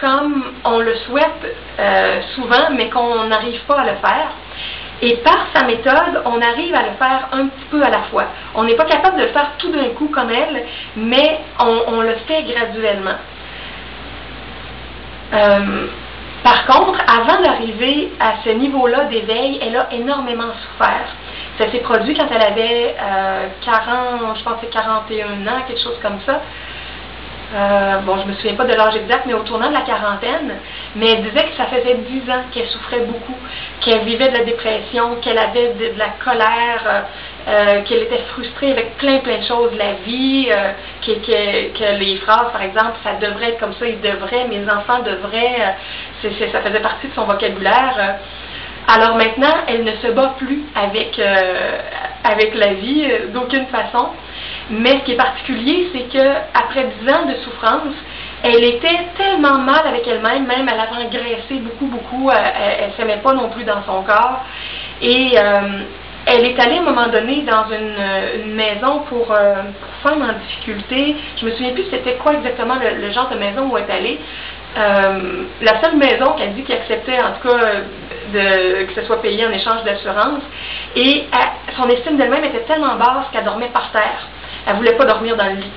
comme on le souhaite souvent, mais qu'on n'arrive pas à le faire. Et par sa méthode, on arrive à le faire un petit peu à la fois. On n'est pas capable de le faire tout d'un coup comme elle, mais on le fait graduellement. Par contre, avant d'arriver à ce niveau-là d'éveil, elle a énormément souffert. Ça s'est produit quand elle avait 40, je pense que c'est 41 ans, quelque chose comme ça. Bon, je me souviens pas de l'âge exact, mais au tournant de la quarantaine, mais elle disait que ça faisait 10 ans qu'elle souffrait beaucoup, qu'elle vivait de la dépression, qu'elle avait de la colère, qu'elle était frustrée avec plein de choses, la vie, que les phrases, par exemple, ça devrait être comme ça, ils devraient, mes enfants devraient, ça faisait partie de son vocabulaire. Alors maintenant, elle ne se bat plus avec la vie d'aucune façon. Mais ce qui est particulier, c'est qu'après 10 ans de souffrance, elle était tellement mal avec elle-même, même elle avait engraissé beaucoup, elle ne s'aimait pas non plus dans son corps. Et elle est allée à un moment donné dans une maison pour femmes en difficulté. Je me souviens plus c'était quoi exactement le genre de maison où elle est allée. La seule maison qu'elle dit qu'elle acceptait, en tout cas, que ce soit payé en échange d'assurance. Et son estime d'elle-même était tellement basse qu'elle dormait par terre. Elle ne voulait pas dormir dans le lit.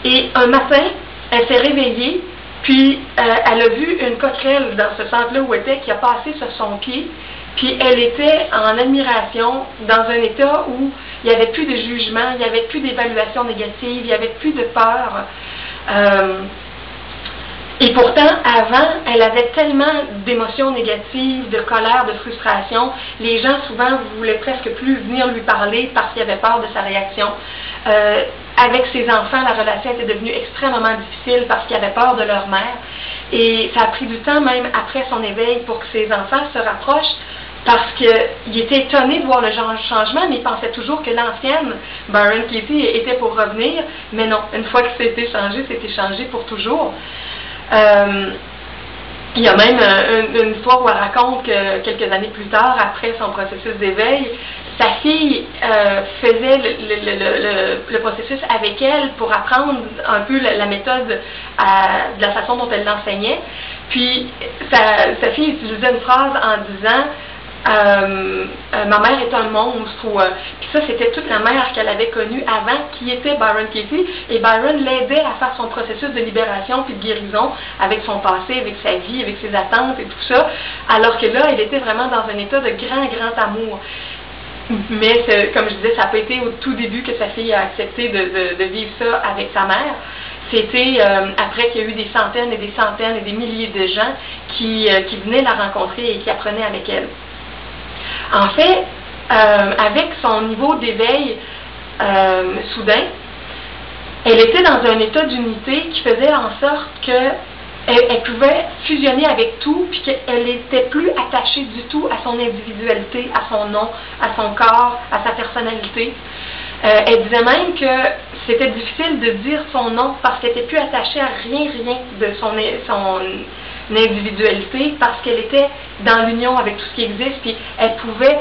Et un matin, elle s'est réveillée, puis elle a vu une coquerelle dans ce centre-là où elle était qui a passé sur son pied, puis elle était en admiration dans un état où il n'y avait plus de jugement, il n'y avait plus d'évaluation négative, il n'y avait plus de peur. Et pourtant, avant, elle avait tellement d'émotions négatives, de colère, de frustration. Les gens, souvent, voulaient presque plus venir lui parler parce qu'ils avaient peur de sa réaction. Avec ses enfants, la relation était devenue extrêmement difficile parce qu'ils avaient peur de leur mère. Et ça a pris du temps, même après son éveil, pour que ses enfants se rapprochent parce qu'il était étonné de voir le changement, mais il pensait toujours que l'ancienne Byron Katie était pour revenir. Mais non, une fois que c'était changé pour toujours. Il y a même une histoire où elle raconte que quelques années plus tard, après son processus d'éveil, sa fille faisait le processus avec elle pour apprendre un peu la méthode de la façon dont elle l'enseignait. Puis sa fille utilisait une phrase en disant ma mère est un monstre, puis ça c'était toute la mère qu'elle avait connue avant, qui était Byron Katie, et Byron l'aidait à faire son processus de libération puis de guérison avec son passé, avec sa vie, avec ses attentes et tout ça, alors que là elle était vraiment dans un état de grand amour. Mais comme je disais, ça n'a pas été au tout début que sa fille a accepté de vivre ça avec sa mère. C'était après qu'il y a eu des centaines et des milliers de gens qui venaient la rencontrer et qui apprenaient avec elle. En fait, avec son niveau d'éveil soudain, elle était dans un état d'unité qui faisait en sorte qu'elle pouvait fusionner avec tout, puis qu'elle n'était plus attachée du tout à son individualité, à son nom, à son corps, à sa personnalité. Elle disait même que c'était difficile de dire son nom parce qu'elle n'était plus attachée à rien de son individualité, parce qu'elle était dans l'union avec tout ce qui existe, puis elle pouvait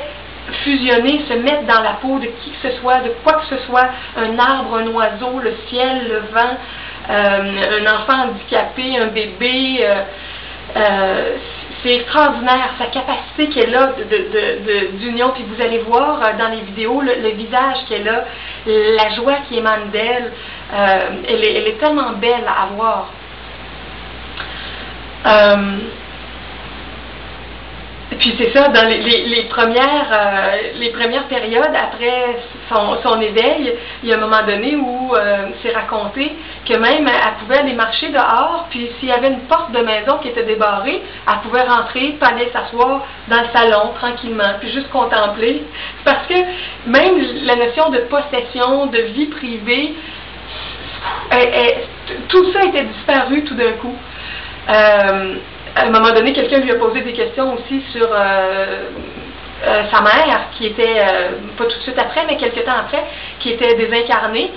fusionner, se mettre dans la peau de qui que ce soit, de quoi que ce soit, un arbre, un oiseau, le ciel, le vent, un enfant handicapé, un bébé. C'est extraordinaire, sa capacité qu'elle a d'union, puis vous allez voir dans les vidéos le visage qu'elle a, la joie qui émane d'elle, elle est tellement belle à voir. Puis c'est ça, dans les premières périodes après son éveil, il y a un moment donné où c'est raconté que même elle pouvait aller marcher dehors, puis s'il y avait une porte de maison qui était débarrée, elle pouvait rentrer, puis aller s'asseoir dans le salon tranquillement, puis juste contempler. Parce que même la notion de possession, de vie privée, tout ça était disparu tout d'un coup. À un moment donné, quelqu'un lui a posé des questions aussi sur sa mère, qui était, pas tout de suite après, mais quelques temps après, qui était désincarnée.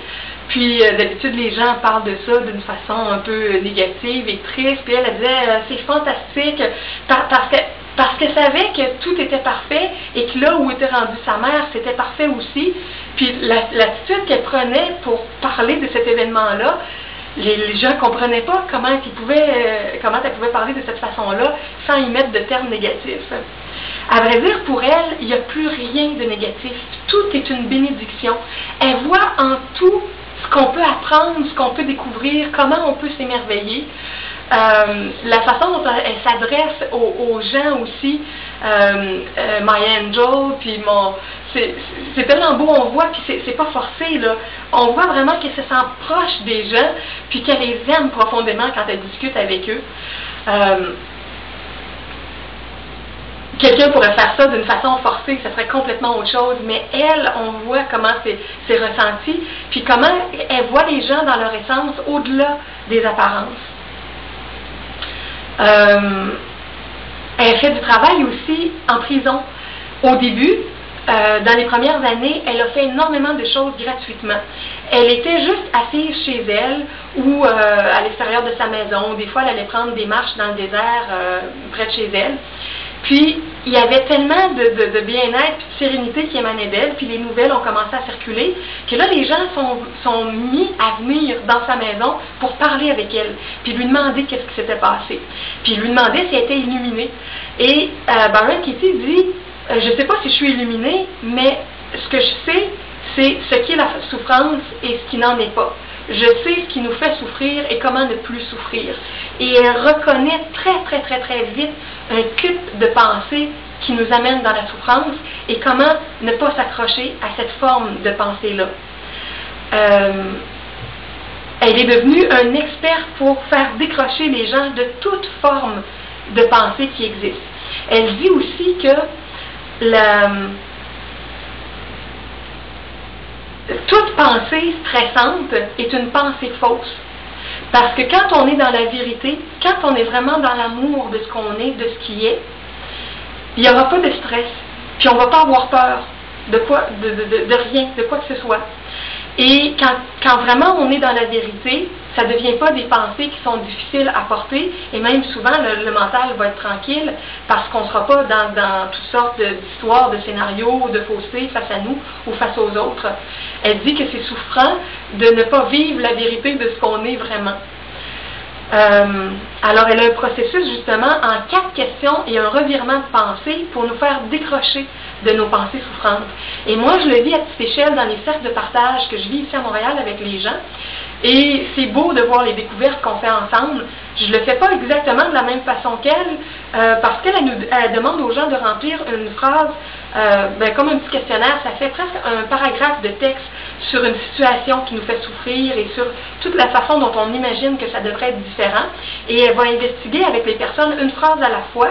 Puis d'habitude, les gens parlent de ça d'une façon un peu négative et triste. Puis elle disait, c'est fantastique, parce qu'elle savait que tout était parfait et que là où était rendue sa mère, c'était parfait aussi. Puis l'attitude qu'elle prenait pour parler de cet événement-là, les gens ne comprenaient pas comment elle pouvait parler de cette façon-là sans y mettre de termes négatifs. À vrai dire, pour elle, il n'y a plus rien de négatif. Tout est une bénédiction. Elle voit en tout ce qu'on peut apprendre, ce qu'on peut découvrir, comment on peut s'émerveiller. La façon dont elle s'adresse aux gens aussi, My Angel, puis c'est tellement beau, on voit, puis c'est pas forcé, là. On voit vraiment qu'elle se sent proche des gens, puis qu'elle les aime profondément quand elle discute avec eux. Quelqu'un pourrait faire ça d'une façon forcée, ça serait complètement autre chose, mais elle, on voit comment c'est ressenti, puis comment elle voit les gens dans leur essence au-delà des apparences. Elle fait du travail aussi en prison. Au début, dans les premières années, elle a fait énormément de choses gratuitement. Elle était juste assise chez elle ou à l'extérieur de sa maison. Des fois, elle allait prendre des marches dans le désert près de chez elle. Puis, il y avait tellement de bien-être et de sérénité qui émanait d'elle, puis les nouvelles ont commencé à circuler, que là, les gens sont mis à venir dans sa maison pour parler avec elle, puis lui demander qu'est-ce qui s'était passé. Puis lui demander si elle était illuminée. Et Byron Katie dit, je ne sais pas si je suis illuminée, mais ce que je sais, c'est ce qu'est la souffrance et ce qui n'en est pas. Je sais ce qui nous fait souffrir et comment ne plus souffrir. Et elle reconnaît très vite un cut de pensée qui nous amène dans la souffrance et comment ne pas s'accrocher à cette forme de pensée-là. Elle est devenue un expert pour faire décrocher les gens de toute forme de pensée qui existe. Elle dit aussi que toute pensée stressante est une pensée fausse. Parce que quand on est dans la vérité, quand on est vraiment dans l'amour de ce qu'on est, de ce qui est, il n'y aura pas de stress. Puis on ne va pas avoir peur de rien, de quoi que ce soit. Et quand vraiment on est dans la vérité, ça ne devient pas des pensées qui sont difficiles à porter, et même souvent le mental va être tranquille parce qu'on ne sera pas dans toutes sortes d'histoires, de scénarios, de faussetés face à nous ou face aux autres. Elle dit que c'est souffrant de ne pas vivre la vérité de ce qu'on est vraiment. Alors elle a un processus justement en 4 questions et un revirement de pensée pour nous faire décrocher de nos pensées souffrantes. Et moi je le vis à petite échelle dans les cercles de partage que je vis ici à Montréal avec les gens. Et c'est beau de voir les découvertes qu'on fait ensemble. Je ne le fais pas exactement de la même façon qu'elle, parce qu'elle demande aux gens de remplir une phrase, comme un petit questionnaire. Ça fait presque un paragraphe de texte sur une situation qui nous fait souffrir et sur toute la façon dont on imagine que ça devrait être différent. Et elle va investiguer avec les personnes une phrase à la fois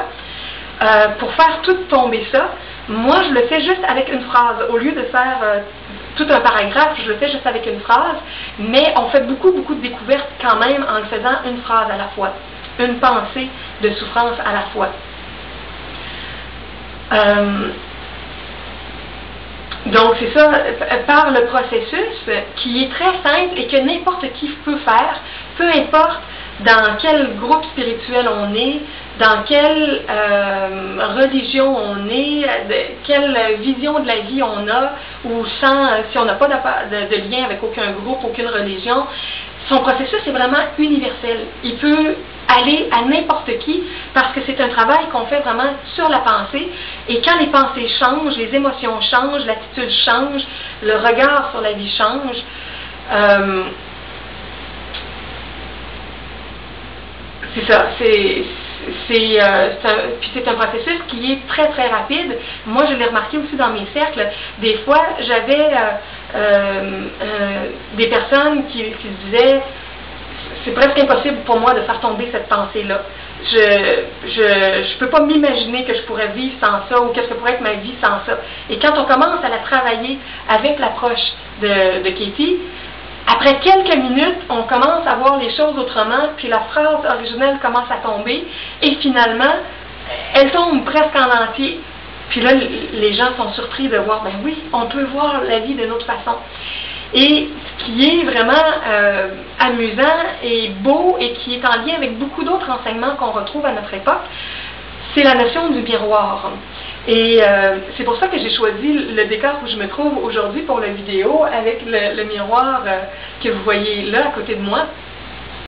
pour faire tout tomber ça. Moi, je le fais juste avec une phrase. Au lieu de faire tout un paragraphe, je le fais juste avec une phrase, mais on fait beaucoup de découvertes quand même en le faisant une phrase à la fois, une pensée de souffrance à la fois. Donc c'est ça, par le processus qui est très simple et que n'importe qui peut faire, peu importe dans quel groupe spirituel on est, dans quelle religion on est, quelle vision de la vie on a, ou si on n'a pas de lien avec aucun groupe, aucune religion. Son processus est vraiment universel. Il peut aller à n'importe qui parce que c'est un travail qu'on fait vraiment sur la pensée. Et quand les pensées changent, les émotions changent, l'attitude change, le regard sur la vie change. C'est ça, puis c'est un processus qui est très rapide. Moi, je l'ai remarqué aussi dans mes cercles. Des fois, j'avais des personnes qui disaient « c'est presque impossible pour moi de faire tomber cette pensée-là. Je peux pas m'imaginer que je pourrais vivre sans ça ou qu'est-ce que pourrait être ma vie sans ça. » Et quand on commence à la travailler avec l'approche de Katie, après quelques minutes, on commence à voir les choses autrement, puis la phrase originelle commence à tomber, et finalement, elle tombe presque en entier. Puis là, les gens sont surpris de voir, ben oui, on peut voir la vie d'une autre façon. Et ce qui est vraiment amusant et beau, et qui est en lien avec beaucoup d'autres enseignements qu'on retrouve à notre époque, c'est la notion du miroir. Et c'est pour ça que j'ai choisi le décor où je me trouve aujourd'hui pour la vidéo, avec le miroir que vous voyez là à côté de moi.